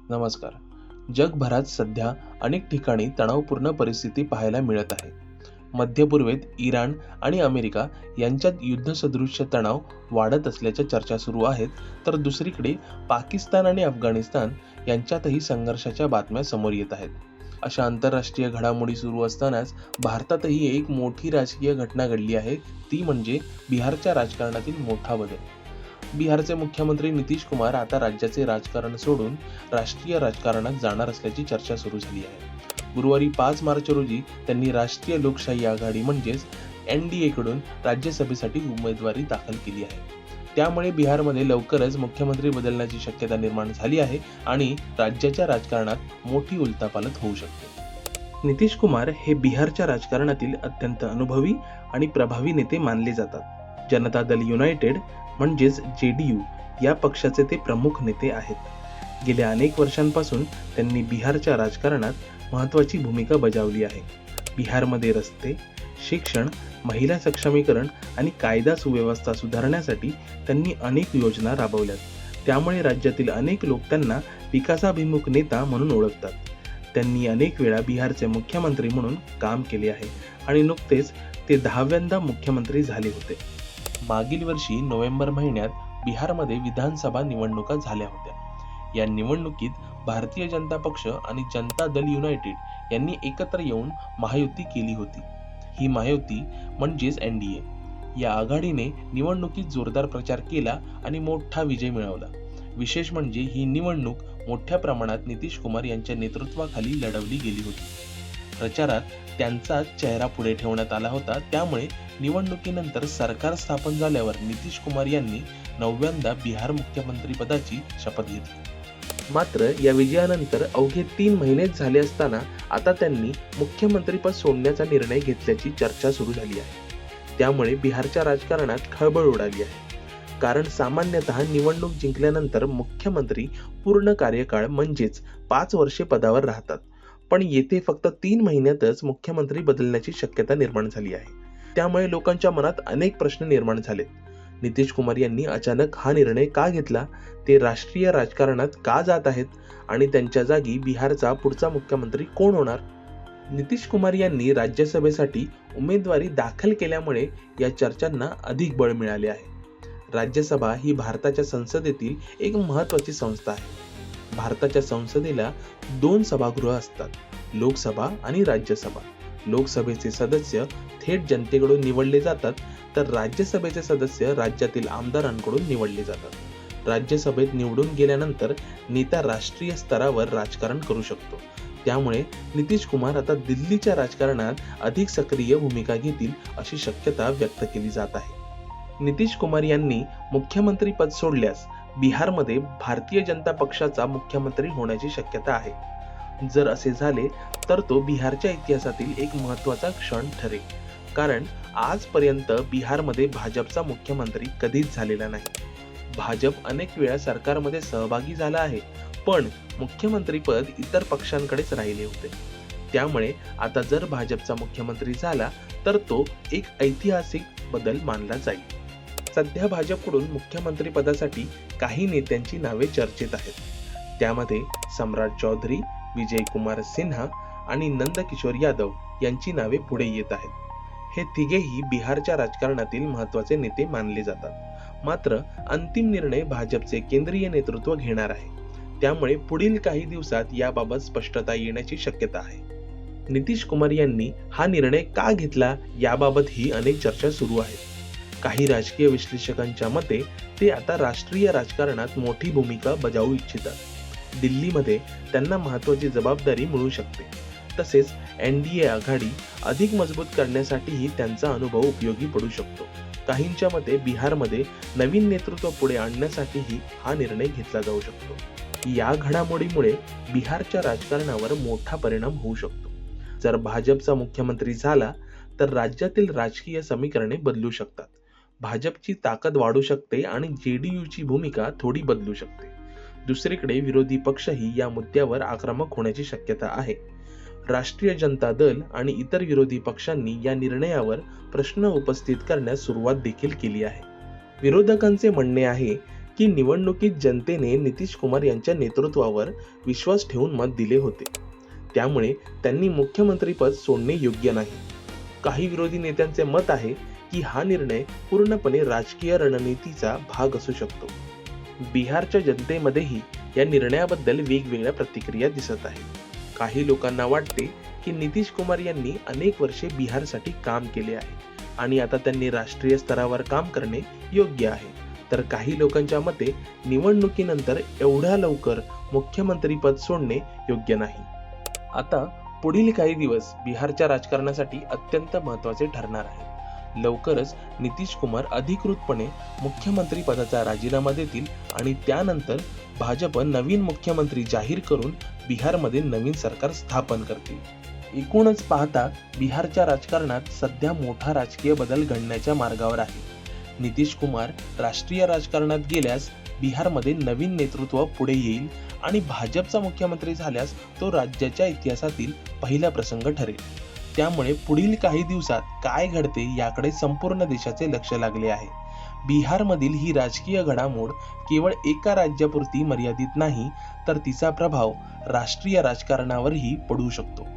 नमस्कार. जगभरात सध्या अनेक ठिकाणी तणावपूर्ण परिस्थिती पाहायला मिळत आहे. मध्य पूर्वेत इराण आणि अमेरिका यांच्यात युद्धसदृश तणाव वाढत असल्याच्या चर्चा सुरू आहेत, तर दुसरीकडे पाकिस्तान आणि अफगाणिस्तान यांच्यातही संघर्षाच्या बातम्या समोर येत आहेत. अशा आंतरराष्ट्रीय घडामोडी सुरू असतानाच भारतातही एक मोठी राजकीय घटना घडली आहे, ती म्हणजे बिहारच्या राजकारणातील मोठा बदल. बिहारचे मुख्यमंत्री नितीश कुमार आता राज्याचे राजकारण सोडून राष्ट्रीय राजकारणात जाणार असल्याची चर्चा सुरू झाली आहे. गुरुवारी 5 मार्च रोजी त्यांनी राष्ट्रीय लोकशाही आघाडी म्हणजेच NDA कडून राज्यसभेसाठी उमेदवारी दाखल केली आहे. त्यामुळे बिहारमध्ये लवकरच मुख्यमंत्री बदलण्याची शक्यता निर्माण झाली आहे आणि राज्याच्या राजकारणात मोठी उलथापालथ होऊ शकते. नितीश कुमार हे बिहारच्या राजकारणातील अत्यंत अनुभवी आणि प्रभावी नेते मानले जातात. जनता दल युनायटेड म्हणजेच JDU या पक्षाचे ते प्रमुख नेते आहेत. गेल्या अनेक वर्षांपासून त्यांनी बिहारच्या राजकारणात महत्त्वाची भूमिका बजावली आहे. बिहारमध्ये रस्ते, शिक्षण, महिला सक्षमीकरण आणि कायदा सुव्यवस्था सुधारण्यासाठी त्यांनी अनेक योजना राबवल्यात. त्यामुळे राज्यातील अनेक लोक त्यांना विकासाभिमुख नेता म्हणून ओळखतात. त्यांनी अनेक वेळा बिहारचे मुख्यमंत्री म्हणून काम केले आहे आणि नुकतेच ते 10व्यांदा मुख्यमंत्री झाले होते. मागील वर्षी नोव्हेंबर महिन्यात बिहारमध्ये विधानसभा निवडणुका झाल्या होत्या. या निवडणुकीत भारतीय जनता पक्ष आणि जनता दल युनायटेड यांनी एकत्र येऊन महायुती केली होती. ही महायुती म्हणजेच NDA. या आघाडीने निवडणुकीत जोरदार प्रचार केला आणि मोठा विजय मिळवला. विशेष म्हणजे ही निवडणूक मोठ्या प्रमाणात नितीश कुमार यांच्या नेतृत्वाखाली लढवली गेली होती. प्रचारात त्यांचाच चेहरा पुढे ठेवण्यात आला होता. त्यामुळे निवडणुकीनंतर सरकार स्थापन झाल्यावर नितीश कुमार यांनी 9व्यांदा बिहार मुख्यमंत्री पदाची शपथ घेतली. मात्र या विजयानंतर अवघे 3 महिनेच झाले असताना आता त्यांनी मुख्यमंत्रीपद सोडण्याचा निर्णय घेतल्याची चर्चा सुरू झाली आहे. त्यामुळे बिहारच्या राजकारणात खळबळ उडाली आहे. कारण सामान्यतः निवडणूक जिंकल्यानंतर मुख्यमंत्री पूर्ण कार्यकाळ म्हणजेच 5 वर्षे पदावर राहतात. पण येथे फक्त 3 महिन्यातच मुख्यमंत्री बदलण्याची शक्यता निर्माण झाली आहे. त्यामुळे लोकांच्या मनात अनेक प्रश्न निर्माण झालेत. नितीश कुमार यांनी अचानक हा निर्णय का घेतला? ते राष्ट्रीय राजकारणात का जात आहेत? आणि त्यांच्या जागी बिहारचा पुढचा मुख्यमंत्री कोण होणार? नितीश कुमार यांनी राज्यसभेसाठी उमेदवारी दाखल केल्यामुळे या चर्चांना अधिक बळ मिळाले आहे. राज्यसभा ही भारताच्या संसदेतील एक महत्त्वाची संस्था आहे. भारताच्या संसदेला 2 सभागृह असतात, लोकसभा आणि राज्यसभा. लोकसभेचे सदस्य थेट जनतेकडून निवडले जातात, तर राज्यसभेचे सदस्य राज्यातील आमदारांकडून निवडले जातात. राज्यसभेत निवडून गेल्यानंतर नेता राष्ट्रीय स्तरावर राजकारण करू शकतो. त्यामुळे नितीश कुमार आता दिल्लीच्या राजकारणात अधिक सक्रिय भूमिका घेतील अशी शक्यता व्यक्त केली जात आहे. नितीश कुमार यांनी मुख्यमंत्री पद सोडल्यास बिहारमध्ये भारतीय जनता पक्षाचा मुख्यमंत्री होण्याची शक्यता आहे. जर असे झाले तर तो बिहारच्या इतिहासातील एक महत्त्वाचा क्षण ठरेल. कारण आजपर्यंत बिहारमध्ये भाजपचा मुख्यमंत्री कधीच झालेला नाही. भाजप अनेक वेळा सरकारमध्ये सहभागी झाला आहे, पण मुख्यमंत्रीपद इतर पक्षांकडेच राहिले होते. त्यामुळे आता जर भाजपचा मुख्यमंत्री झाला तर तो एक ऐतिहासिक बदल मानला जाईल. सध्या भाजपकडून मुख्यमंत्री पदासाठी काही नेत्यांची नावे चर्चेत आहेत. त्यामध्ये सम्राट चौधरी, विजय कुमार सिन्हा आणि नंदकिशोर यादव यांची नावे पुढे येत आहेत. हे तिघेही बिहारच्या राजकारणातील महत्त्वाचे नेते मानले जातात. मात्र अंतिम निर्णय भाजपचे केंद्रीय नेतृत्व घेणार आहे. त्यामुळे पुढील काही दिवसात याबाबत स्पष्टता येण्याची शक्यता आहे. नितीश कुमार यांनी हा निर्णय का घेतला याबाबतही अनेक चर्चा सुरू आहेत. काही राजकीय विश्लेषकांच्या मते ते आता राष्ट्रीय राजकारणात मोठी भूमिका बजावू इच्छितात. दिल्लीमध्ये त्यांना महत्त्वाची जबाबदारी मिळू शकते. तसेच NDA आघाडी अधिक मजबूत करण्यासाठीही त्यांचा अनुभव उपयोगी पडू शकतो. काहींच्या मते बिहारमध्ये नवीन नेतृत्व पुढे आणण्यासाठीही हा निर्णय घेतला जाऊ शकतो. या घडामोडीमुळे बिहारच्या राजकारणावर मोठा परिणाम होऊ शकतो. जर भाजपचा मुख्यमंत्री झाला तर राज्यातील राजकीय समीकरणे बदलू शकतात. भाजपची ताकद वाढू शकते आणि JDUची भूमिका थोडी बदलू शकते. दुसरीकडे विरोधी पक्षही या मुद्द्यावर आक्रमक होण्याची शक्यता आहे. राष्ट्रीय जनता दल आणि इतर विरोधी पक्षांनी या निर्णयावर प्रश्न उपस्थित करण्यास सुरुवात देखील केली आहे. विरोधकांचे म्हणणे आहे की निवडणुकीत जनतेने नितीश कुमार यांच्या नेतृत्वावर विश्वास ठेवून मत दिले होते. त्यामुळे त्यांनी मुख्यमंत्रीपद सोडणे योग्य नाही. काही विरोधी नेत्यांचे मत आहे की हा निर्णय पूर्णपणे राजकीय रणनीतीचा भाग असू शकतो. बिहारच्या जनतेमध्येही या निर्णयाबद्दल वेगवेगळ्या प्रतिक्रिया दिसत आहेत. काही लोकांना वाटते की नितीश कुमार यांनी अनेक वर्षे बिहारसाठी काम केले आहे आणि आता त्यांनी राष्ट्रीय स्तरावर काम करणे योग्य आहे. तर काही लोकांच्या मते निवडणुकीनंतर एवढ्या लवकर मुख्यमंत्रीपद सोडणे योग्य नाही. आता पुढील काही दिवस बिहारच्या राजकारणासाठी अत्यंत महत्त्वाचे ठरणार आहेत. लवकरच नितीश कुमार अधिकृतपणे मुख्यमंत्री पदाचा राजीनामा देतील आणि त्यानंतर भाजप नवीन मुख्यमंत्री जाहीर करून बिहारमध्ये नवीन सरकार स्थापन करतील. एकूणच पाहता बिहारच्या राजकारणात सध्या मोठा राजकीय बदल घडण्याच्या मार्गावर आहे. नितीश कुमार राष्ट्रीय राजकारणात गेल्यास बिहारमध्ये नवीन नेतृत्व पुढे येईल आणि भाजपचा मुख्यमंत्री झाल्यास तो राज्याच्या इतिहासातील पहिला प्रसंग ठरेल. त्यामुळे पुढील काही दिवसात काय घडते याकडे संपूर्ण देशाचे लक्ष लागले आहे. बिहारमधील ही राजकीय घडामोड केवळ एका राज्यापुरती मर्यादित नाही, तर तिचा प्रभाव राष्ट्रीय राजकारणावरही पडू शकतो.